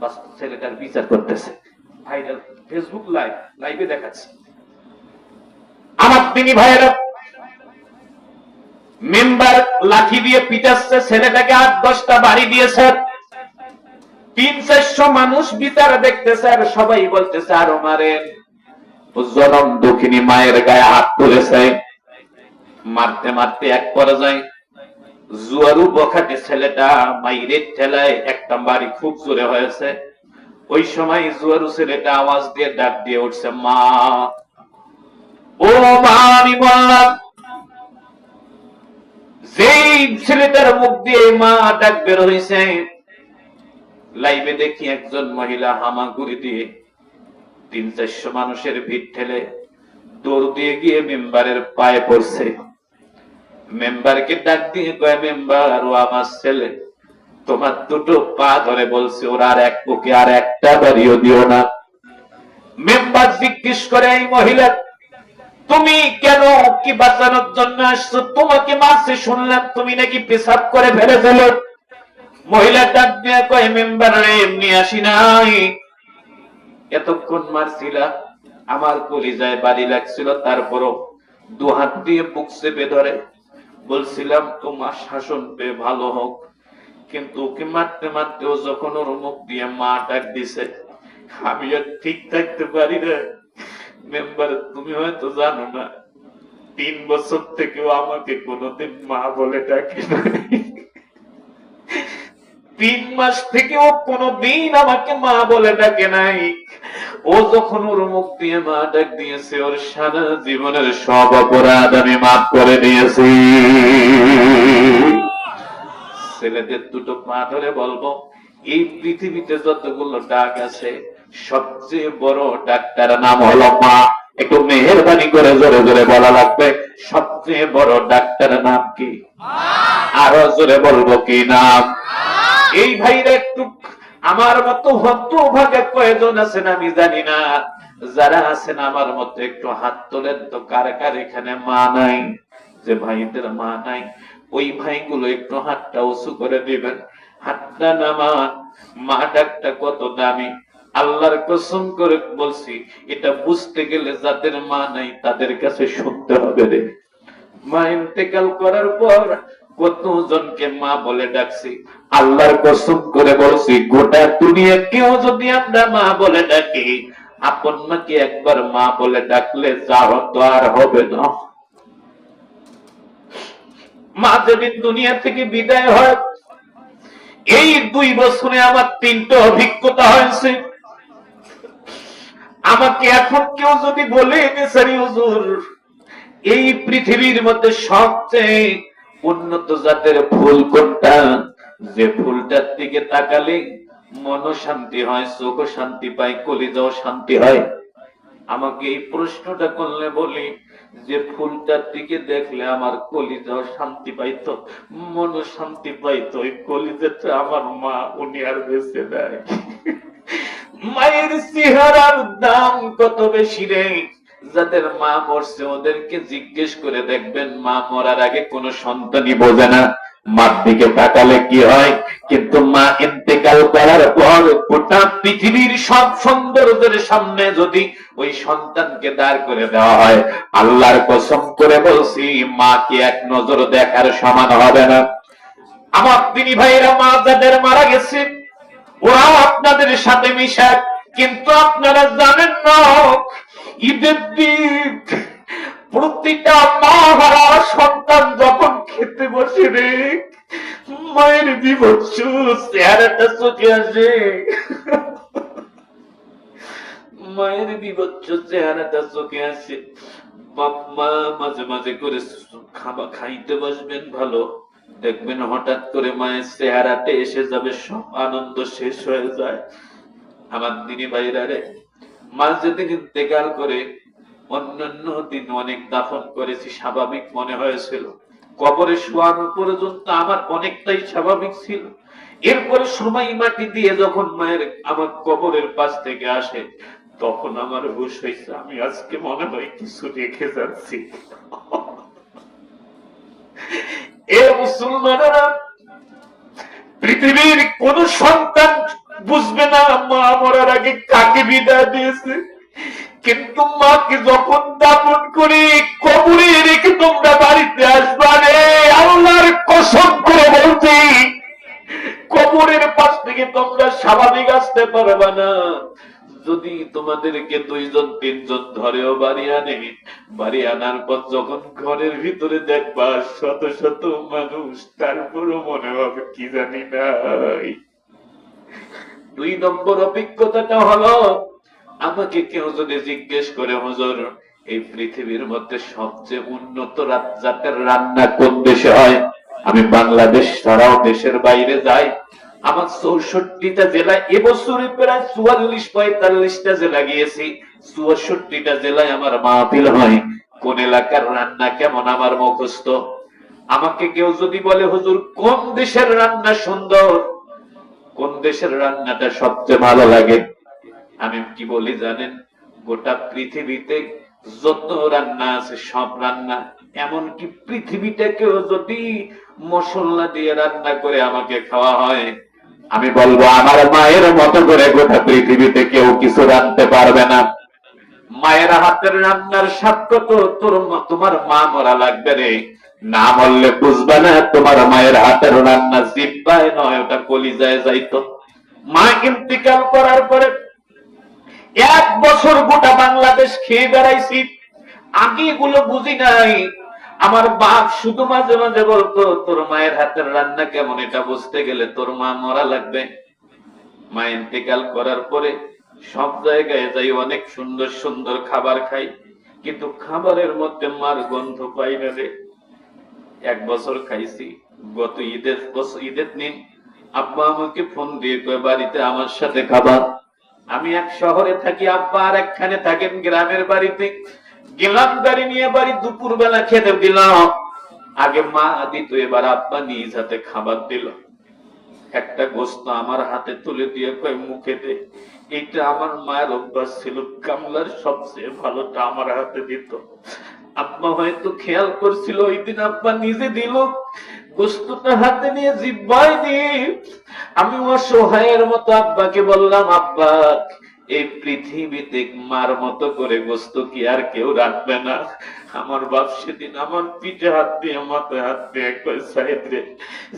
Speaker 1: বা ছেলেটার বিচার করতেছে। ভাইরাল ফেসবুক লাইভে দেখাচ্ছে। আমার তিনি ভাইরা মেম্বার লাঠি দিয়ে পিটাচ্ছে, ছেলেটাকে 8-10টা বাড়ি দিয়েছে। 300-400 মানুষ বিচার দেখতেছে, আর সবাই বলতেছে আরো মারেন। জনম দুঃখিনী মায়ের গায়ে হাত তুলেছে, মারতে মারতে এক পর্যায়ে জুয়ারু বখাটে ছেলেটা মাইরের ঠেলায় একটা বাড়ি খুব জোরে হয়েছে। ওই সময় জুয়ারু ছেলেটা আওয়াজ দিয়ে ডাক দিয়ে উঠছে মা, ও মা আমি বললাম। যেই ছেলেটার মুখ দিয়ে মা ডাক বের হয়েছে, লাইভে দেখি একজন মহিলা হামাগুড়ি দিয়ে 300-400 মানুষের ভিড় ঠেলে দৌড় দিয়ে গিয়ে মেম্বারের পায়ে পড়ছে। মেম্বারকে ডাক দিয়ে কয় মেম্বার, ও আমার ছেলে, তোমার দুটো পা ধরে বলছে ওরা আর এক বুকে আর একটা বাড়িও দিও না। মেম্বার জিজ্ঞেস করে এই মহিলা তুমি কেন, কি বাঁচানোর জন্য আসছো? তোমাকে মারছে শুনলাম, তুমি নাকি পেশাব করে ফেলেছিল। মহিলা ডাক দিয়ে কয় মেম্বার রে, এমনি আসি নাই, এতক্ষণ মারছিলা, আমার কলিজায় বাড়ি লাগছিল, তারপরও 2 হাত দিয়ে বুক চেপে ধরে বলছিলাম তোমার শাসন পেয়ে ভালো হোক। কিন্তু ওকে মারতে মারতে ও যখন ওর মুখ দিয়ে মা ডাক দিছে, আমি আর ঠিক থাকতে পারি না। মেম্বার, তুমি হয়তো জানো না, 3 বছর থেকেও আমাকে কোনোদিন মা বলে ডাকে নাই। 3 মাস থেকেও কোনোদিন আমাকে মা বলে ডাকে নাই। ও যখন ওর মুখ দিয়ে মা ডাক দিয়েছে, ওর সারা জীবনের সব অপরাধ আমি মাফ করে দিয়েছি। ছেলেদের দুটো পা ধরে বলবো, এই পৃথিবীতে যতগুলো ডাক আছে সবচেয়ে বড় ডাকটার নাম হলো মা। একটু মেহেরবানি করে জোরে জোরে বলা লাগবে, সবচেয়ে বড় ডাক্তার নাম কি? আরো জোরে বলবো কি নাম? এই ভাইরা একটু আমার মতো হতভাগা কয়জন আছেন আমি জানি না, যারা আছেন আমার মতো একটু হাত তোলেন তো, কার কার এখানে মা নাই? যে ভাইদের মা নাই, ওই ভাইগুলো একটু হাতটা উঁচু করে দিবেন। হাতটা নামান। মা ডাকটা কত দামি, আল্লাহর কসম করে বলছি, এটা বুঝতে গেলে যাদের মা নাই তাদের কাছে শুনতে হবে রে। মা ইন্তেকাল করার পর কতজনকে মা বলে ডাকছি, আল্লাহর কসম করে বলছি, গোটা দুনিয়া কেউ যদি আমরা মা বলে ডাকি, আপন মাকে একবার মা বলে ডাকলে যা হতো আর হবে না। মা যেদিন দুনিয়া থেকে বিদায় হয়, এই 2 বছরে আমার 3টা অভিজ্ঞতা হয়েছে। আমাকে এখন কেউ যদি বলে সারি হুজুর, এই পৃথিবীর মধ্যে সবচেয়ে উন্নত জাতের ফুল কোনটা, যে ফুলটার দিকে তাকালে মনও শান্তি হয়, চোখও শান্তি পায়, কলিজাও শান্তি হয়, আমাকে এই প্রশ্নটা করলে বলি, যে ফুলটার দিকে দেখলে আমার কলিজাও শান্তি পাইতো, মনও শান্তি পাইতো, ওই কলিজাটা আমার মা, উনি আর বেঁচে দেয়। মায়ের চেহারার দাম কত বেশি রে। যাদের মা মরছে ওদেরকে জিজ্ঞেস করে দেখবেন, মা মরার আগে কোন সন্তানই বোঝে না মার দিকে তাকালে কি হয়, কিন্তু মা ইন্তেকাল করার পর গোটা পৃথিবীর সব সৌন্দর্যের সামনে যদি ওই সন্তানকে দাঁড় করে দেওয়া হয়, আল্লাহর কসম করে বলছি, মাকে এক নজর দেখার সমান হবে না। আমার দিনী ভাইরা, মা যাদের মারা গেছে ওরা আপনাদের সাথে মিশে, কিন্তু আপনারা জানেন না, ঈদের দিন প্রতিটা মা হারা সন্তান যখন খেতে বসে রে, মায়ের বিভৎস চেহারাটা চোখে আসে, মায়ের বিভৎস চেহারাটা চোখে আসে। বাপ মা মাঝে মাঝে করে খাইতে বসবেন ভালো, দেখবেন হঠাৎ করে মায়ের চেহারাতে এসে যাবে, সব আনন্দ শেষ হয়ে যায়। আমার দিনী ভাইরা রে, মা যেদিন ইন্তেকাল করে, অন্যান্য দিন অনেক দাফন করেছি, স্বাভাবিক মনে হয়েছিল, কবরে শোয়ানো পর্যন্ত আমার অনেকটাই স্বাভাবিক ছিল। এরপরে সময় মাটি দিয়ে যখন মায়ের আমার কবরের পাশ থেকে আসে, তখন আমার হুঁশ হয়েছে, আমি আজকে মনে হয় কিছু রেখে যাচ্ছি। এ মুসলমানেরা, পৃথিবীর কোন সন্তান বুঝবে না মা মরার আগে কাকে বিদায় দিয়েছে, কিন্তু মাকে যখন দাফন করে কবরে রেখে তোমরা বাড়িতে আসবা রে, আল্লাহর কসম করে বলছি, কবরের পাশ থেকে তোমরা স্বাভাবিক আসতে পারবা না। যদি তোমাদেরকে 2 জন 3 জন ধরেও বাড়ি আনে, বাড়ি আনার পর যখন ঘরের ভিতরে দেখবা শত শত মানুষ, তারপরও মনে হবে কি জানি নাই। 2 নম্বর অভিজ্ঞতাটা হলো, আমাকে কেউ যদি জিজ্ঞেস করে, হুজুর এই পৃথিবীর মধ্যে সবচেয়ে উন্নত জাতের রান্না কোন দেশে হয়, আমি বাংলাদেশ ছাড়াও দেশের বাইরে যাই, আমার 64টা জেলায় এবছরে প্রায় 44-45টা জেলা গিয়েছি, 64টা জেলায় আমার মাহফিল হয়, কোন এলাকার রান্না কেমন আমার মুখস্থ। আমাকে কেউ যদি বলে, হুজুর কোন দেশের রান্না সুন্দর, কোন দেশের রান্নাটা সবচেয়ে ভালো লাগে, আমি কি বলি জানেন? গোটা পৃথিবীতে যত রান্না আছে সব রান্না, এমনকি পৃথিবীটাকেও যদি মশলা দিয়ে রান্না করে আমাকে খাওয়া হয়, আমি বলবো আমার মায়ের মতো করে গোটা পৃথিবীতে কেউ কিছু রাঁধতে পারবে না। মায়ের হাতের রান্নার স্বাদ কত, তোমার মা মরা লাগবে রে। না বললে বুঝবে না তোমার মায়ের হাতের রান্না জিব্বায় নয়, ওটা কলিজায় যাইতো। মা ইন্তিকাল করার পরে 1 বছর গোটা বাংলাদেশ খেয়ে বেড়াইছি, আগে এগুলো বুঝি নাই। আমার বাপ শুধু মাঝে মাঝে বলতো, তোর মায়ের হাতের রান্না কেমন, এটা বুঝতে গেলে তোর মা মরা লাগবে। মা ইন্তেকাল করার পরে সব জায়গায় যাই, অনেক সুন্দর সুন্দর খাবার খাই, কিন্তু খাবারের মধ্যে মার গন্ধ পাই না রে। 1 বছর খাইছি। গত ঈদের দিন আব্বা আমাকে ফোন দিয়ে কয়, বাড়িতে আমার সাথে খাবার। আমি এক শহরে থাকি, আব্বা আর একখানে থাকেন গ্রামের বাড়িতে। গেলাম গাড়ি নিয়ে বাড়ি, দুপুর বেলা খেতে দিলাম। আগে মা দিত, এবার আব্বা নিজ হাতে খাবার দিল। একটা গোস্ত আমার হাতে তুলে দিয়ে কয়, মুখে দে। এটা আমার মায়ের অভ্যাস ছিল, কামলার সবচেয়ে ভালোটা আমার হাতে দিত। আব্বা হয়তো খেয়াল করছিল, ওই দিন আব্বা নিজে দিল। গোস্তটা হাতে নিয়ে জিব্বায় দিয়ে আমি অসহায়ের মতো আব্বাকে বললাম, আব্বা এই পৃথিবীতে মার মতো করে গোস্ত কি আর কেউ রাখবে না? আমার বাপ সেদিন আমার পিঠে হাত দিয়ে, মাথায় হাত দিয়ে কয়, সাইদ রে,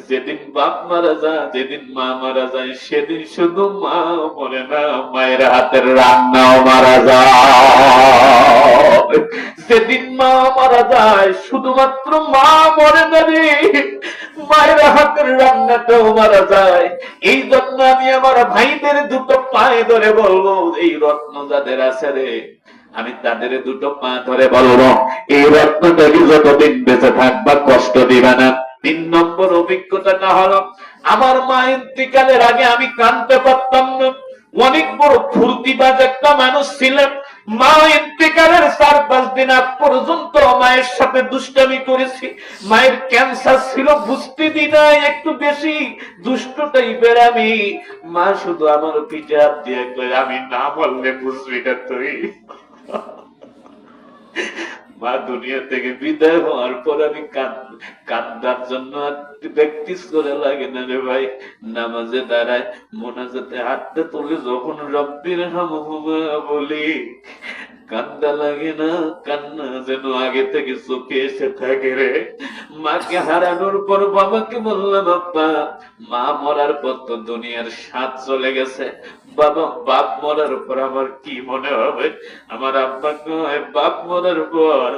Speaker 1: যেদিন বাপ মারা যায়, যেদিন মা মারা যায়, সেদিন শুধু মা মরে না, মায়ের হাতের রান্নাও মারা যায়। যেদিন মা মারা যায়, শুধুমাত্র মা মরে না রে, মায়ের হাতের রান্নাটাও মারা যায়। এই জন্য আমি আমার ভাইদের দুটো পায়ে ধরে বলবো, এই রত্ন যাদের আছে রে, আমি তাদের দুটো পা ধরে বলবো, এই রত্নটাকে যতদিন বেঁচে থাকবা কষ্ট দিবা না। 3 নম্বর অভিজ্ঞতাটা হলো, আমার মা ইন্তিকালের আগে আমি কাঁদতে পারতাম না। অনেক বড় ফুর্তিবাজ একটা মানুষ ছিলেন। মা ইন্তিকালের 4-5 দিন আগ পর্যন্ত মায়ের সাথে দুষ্টামি করেছি। মায়ের ক্যান্সার ছিল, বুঝতে দি নাই, একটু বেশি দুষ্ট টাইপের আমি। মা শুধু আমার পিঠে হাত দিয়ে কয়, আমি না বললে বুঝবি না তুই। মা দুনিয়া থেকে বিদায় হওয়ার পর আমি কান্দার জন্য প্র্যাকটিস করে লাগে না রে ভাই। নামাজে দাঁড়ায়, মোনাজাতে হাতটা তুলে যখন রব্বির হামহুমা বলি, কান্না লাগে না, কান্না যেন আগে থেকে চোখে এসে থাকে রে। মাকে হারানোর পর বাবাকে বললাম, বাবা মা মরার পর তো দুনিয়ার স্বাদ চলে গেছে, বাবা বাপ মরার পর আমার কি মনে হবে? আমার আব্বা কয়, বাপ মরার পর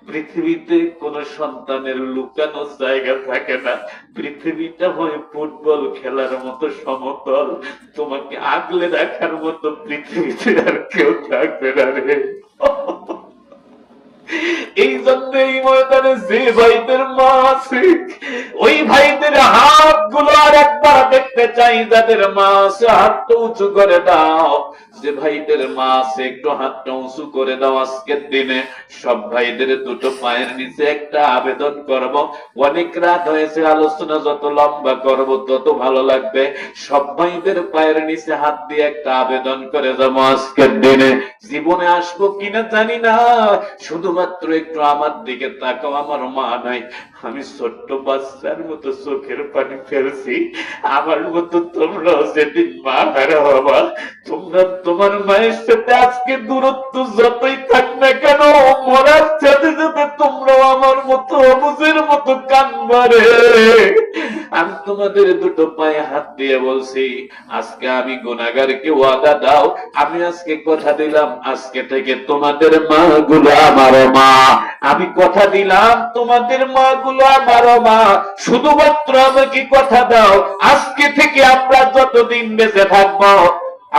Speaker 1: পৃথিবীতে কোন সন্তানের লুকানোর জায়গা থাকে না, পৃথিবীটা হয় ফুটবল খেলার মতো সমতল, তোমাকে আগলে রাখার মতো পৃথিবীতে আর কেউ থাকবে না রে। এই জন্য এই ময়দানে যে ভাইদের মা আছে, ওই ভাইদের হাত গুলো আর একবার দেখতে চাই। যাদের মা আছে হাতটা উঁচু করে দাও, যে ভাইদের মা আছে একটু হাতটা উঁচু করে দাও। আজকের দিনে সব ভাইদের দুটো পায়ের নিচে একটা আবেদন করব। অনেক রাত হয়েছে, আলোচনা যত লম্বা করব তত ভালো লাগবে। সব ভাইদের পায়ের নিচে হাত দিয়ে একটা আবেদন করে যাবো আজকের দিনে। জীবনে আসবো কিনা জানি না, শুধুমাত্র একটু আমার দিকে তাকাও। আমার মা নাই, আমি ছোট্ট বাচ্চার মতো চোখের পানি ফেলছি। আমার মতো তোমরাও যেদিন মা হারা হবা, তোমরা তোমার মায়ের সাথে আজকে দূরত্ব যতই থাক না কেন, মরার সাথে সাথে তোমরাও আমার মতো অবুঝের মতো কানবারে। আমি তোমাদের দুটো পায়ে হাত দিয়ে বলছি, আজকে আমি গুনাহগারকে ওয়াদা দাও, আমি আজকে কথা দিলাম, আজকে থেকে তোমাদের মা গুলো আমারও মা। আমি কথা দিলাম, তোমাদের মা গুলো আমারও মা। শুধুমাত্র আমাকে কথা দাও, আজকে থেকে আমরা যতদিন বেঁচে থাকবো,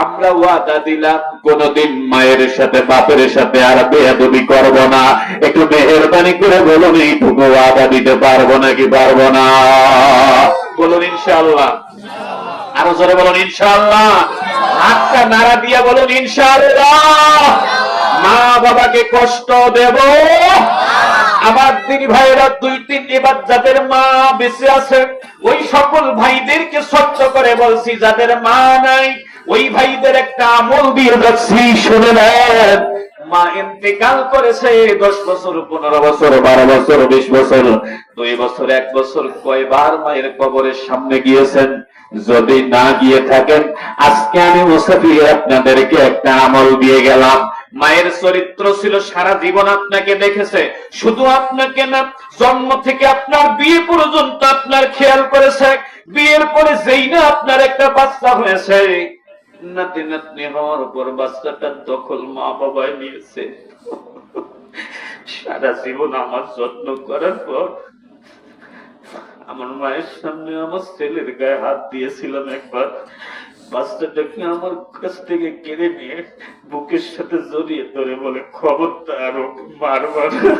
Speaker 1: আমরা ওয়াদা দিলাম কোনদিন মায়ের সাথে বাপের সাথে আর বেয়াদবি করব না। একটু মেহেরবানি করে বলুন, এইটুকু ওয়াদা দিতে পারবো নাকি পারবো না? বলুন ইনশাআল্লাহ। আরো জোরে বলুন ইনশাআল্লাহ। হাতটা নাড়া দিয়া বলুন ইনশাআল্লাহ। মা বাবাকে কষ্ট দেব? আমার দিনী ভাইরা 2-3 এবার যাদের মা বেঁচে আছে, ওই সকল ভাইদেরকে সহ্য করে বলছি, যাদের মা নাই ওই ভাইদের একটা আমল দিয়ে যাচ্ছি, শুনে নেন। মা ইন্তেকাল করেছে 10 বছর, 15 বছর, 12 বছর, 20 বছর, 2 বছর, 1 বছর, কয়বার মায়ের কবরের সামনে গিয়েছেন? যদি না গিয়ে থাকেন, আজকে আমি মুসাফির আপনাদেরকে একটা আমল দিয়ে গেলাম। মায়ের চরিত্র ছিল সারা জীবন আপনাকে দেখেছে, শুধু আপনাকে না, জন্ম থেকে আপনার বিয়ে পর্যন্ত আপনার খেয়াল করেছে। বিয়ের পরে যেই না আপনার একটা বাচ্চা হয়েছে, নাতি নাতনি হওয়ার পর বাচ্চাটার দখল মা বাবাই নিয়েছে। সারা জীবন আমার যত্ন করার পর আমার মায়ের সামনে আমার ছেলের গায়ে হাত দিয়েছিলাম একবার। বাচ্চাটাকে আমার কাছ থেকে কেড়ে নিয়ে বুকের সাথে জড়িয়ে ধরে বলে, খবরদার ওকে মারবা না।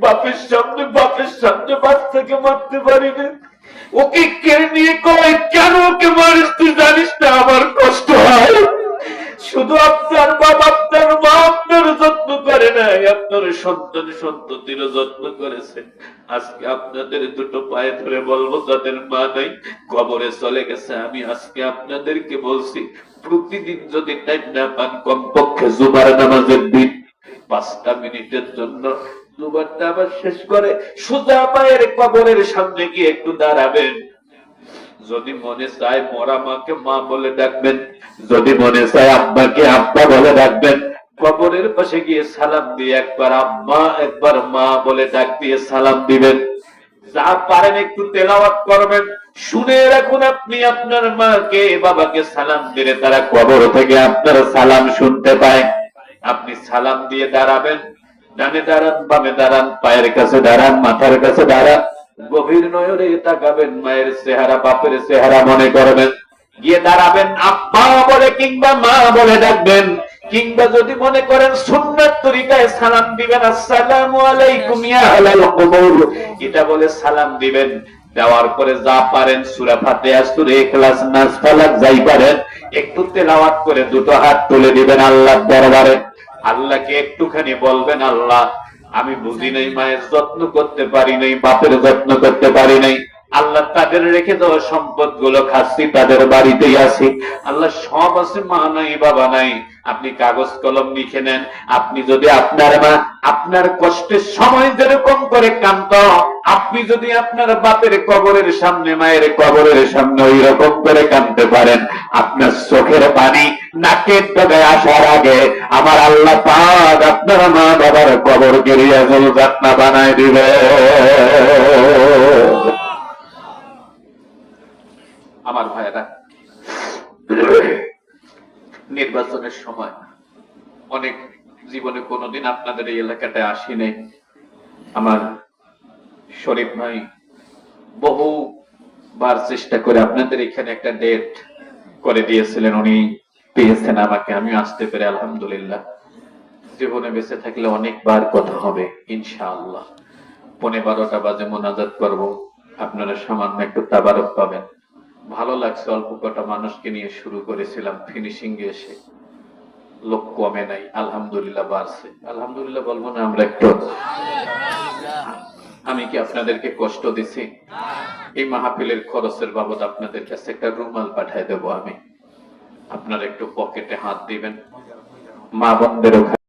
Speaker 1: বাপের সামনে বাচ্চাকে মারতে পারি না। ওকে কেড়ে নিয়ে কয়, কেন ওকে মারিস? তুই জানিস না আমার কষ্ট হয়। শুধু আপনার বাপ, আপনার মা আপনার যত্ন করে নাই, আপনার সন্তানের যত্ন করেছে। আজকে আপনাদের দুটো পায়ে ধরে বলবো, যাদের মা নাই, কবরে চলে গেছে, আমি আজকে আপনাদেরকে বলছি, প্রতিদিন যদি টাইম না পান, কমপক্ষে জুমার নামাজের দিন 5টা মিনিটের জন্য জুমারটা আবার শেষ করে সোজা পায়ের কবরের সামনে গিয়ে একটু দাঁড়াবেন। যদি মনে চায় মরা মাকে মা বলে ডাকবেন, যদি মনে চায় আব্বাকে আব্বা বলে ডাকবেন। কবরের পাশে গিয়ে সালাম দিয়ে একবার আম্মা একবার মা বলে ডাক দিয়ে সালাম দিবেন। যা পারেন একটু তেলাওয়াত করবেন। শুনে রাখুন, আপনি আপনার মাকে বাবাকে সালাম দিলে তারা কবর থেকে আপনার সালাম শুনতে পায়। আপনি সালাম দিয়ে দাঁড়াবেন, ডানে দাঁড়ান বামে দাঁড়ান, পায়ের কাছে দাঁড়ান মাথার কাছে দাঁড়ান, গভীর নয়নে তাকাবেন, মায়ের চেহারা বাপের চেহারা মনে করবেন, গিয়ে দাঁড়াবেন, আব্বা বলে কিংবা মা বলে ডাকবেন। কিংবা যদি মনে করেন সুন্নাত তরিকায় সালাম দিবেন, আসসালামু আলাইকুম ইয়া আহলাল কুবুর, এটা বলে সালাম দিবেন। দেওয়ার পরে যা পারেন সূরা ফাতিহা, সূরা ইখলাস, নাস, ফালাক যাই পারেন একটু তেলাওয়াত করে দুটো হাত তুলে দিবেন আল্লাহর দরবারে। আল্লাহকে একটুখানি বলবেন, আল্লাহ আমি বুঝি নাই, মায়ের যত্ন করতে পারি নাই, বাপের যত্ন করতে পারি নাই। আল্লাহ তাদের রেখে দেওয়া সম্পদ গুলো খাচ্ছি, তাদের বাড়িতেই আছি। আল্লাহ সব আছে, মা নাই বাবা নাই। আপনি কাগজ কলম লিখে নেন। আপনি যদি আপনার মা আপনার কষ্টের সময় যেরকম করে কাঁদত, আপনি যদি আপনার বাপের কবরের সামনে মায়ের কবরের সামনে ওই রকম করে কাঁদতে পারেন, আপনার চোখের পানি নাকের ডগায় আসার আগে আমার আল্লাহ পাক আপনার মা বাবার কবর গেরিয়া জান্নাত বানায় দিবে। আমার ভাইয়েরা, নির্বাচনের সময় অনেক জীবনে কোনোদিন আপনাদের এই এলাকাটায় আসিনি। আমার শরীফ ভাই বহুবার চেষ্টা করে আপনাদের এখানে একটা ডেট করে দিয়েছিলেন, উনি পেয়েছেন আমাকে, আমি আসতে পেরে আলহামদুলিল্লাহ। জীবনে বেঁচে থাকলে অনেকবার কথা হবে ইনশাআল্লাহ। 12:15 বাজে মোনাজাত করব, আপনারা সামান্য একটু তাবারক পাবেন। ভালো লাগছে, অল্প কটা মানুষকে নিয়ে শুরু করেছিলাম, ফিনিশিং এ এসে লোক কমে নাই, আলহামদুলিল্লাহ বাড়ছে। আলহামদুলিল্লাহ বলবো না আমরা একটু? আমি কি আপনাদেরকে কষ্ট দিছি? এই মাহফিলের খরচের বাবদ আপনাদের কাছে একটা রুমাল পাঠিয়ে দেবো আমি, আপনারা একটু পকেটে হাত দিবেন। মা বোনদেরও